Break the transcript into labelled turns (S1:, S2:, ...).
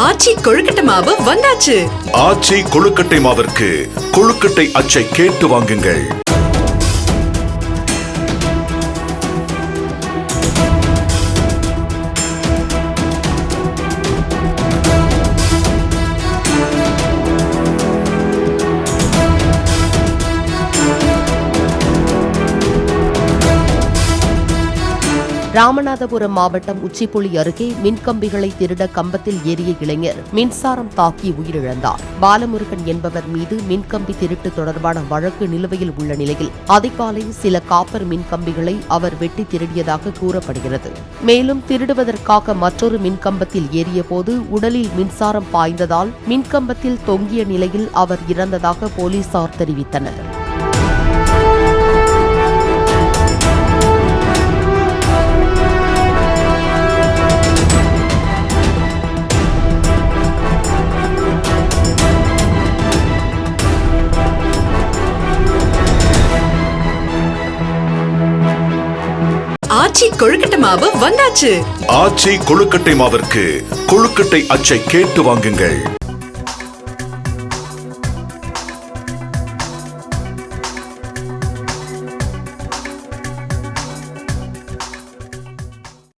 S1: ஆச்சி கொழுக்கட்டை மாவு வந்தாச்சு.
S2: ஆச்சி கொழுக்கட்டை மாவிற்கு கொழுக்கட்டை அச்சை கேட்டு வாங்குங்கள்.
S3: ராமநாதபுரம் மாவட்டம் உச்சிப்புளி அருகே மின்கம்பிகளை திருட கம்பத்தில் ஏறிய இளைஞர் மின்சாரம் தாக்கி உயிரிழந்தார். பாலமுருகன் என்பவர் மீது மின்கம்பி திருட்டு தொடர்பான வழக்கு நிலுவையில் உள்ள நிலையில் அதிகாலை சில காப்பர் மின்கம்பிகளை அவர் வெட்டி திருடியதாக கூறப்படுகிறது. மேலும் திருடுவதற்காக மற்றொரு மின்கம்பத்தில் ஏறியபோது உடலில் மின்சாரம் பாய்ந்ததால் மின்கம்பத்தில் தொங்கிய நிலையில் அவர் இறந்ததாக போலீசார் தெரிவித்தனர்.
S1: ஆச்சி கொழுக்கட்டை மாவு வந்தாச்சு.
S2: ஆச்சி கொழுக்கட்டை மாவிற்கு கொழுக்கட்டை அச்சை கேட்டு வாங்குங்கள்.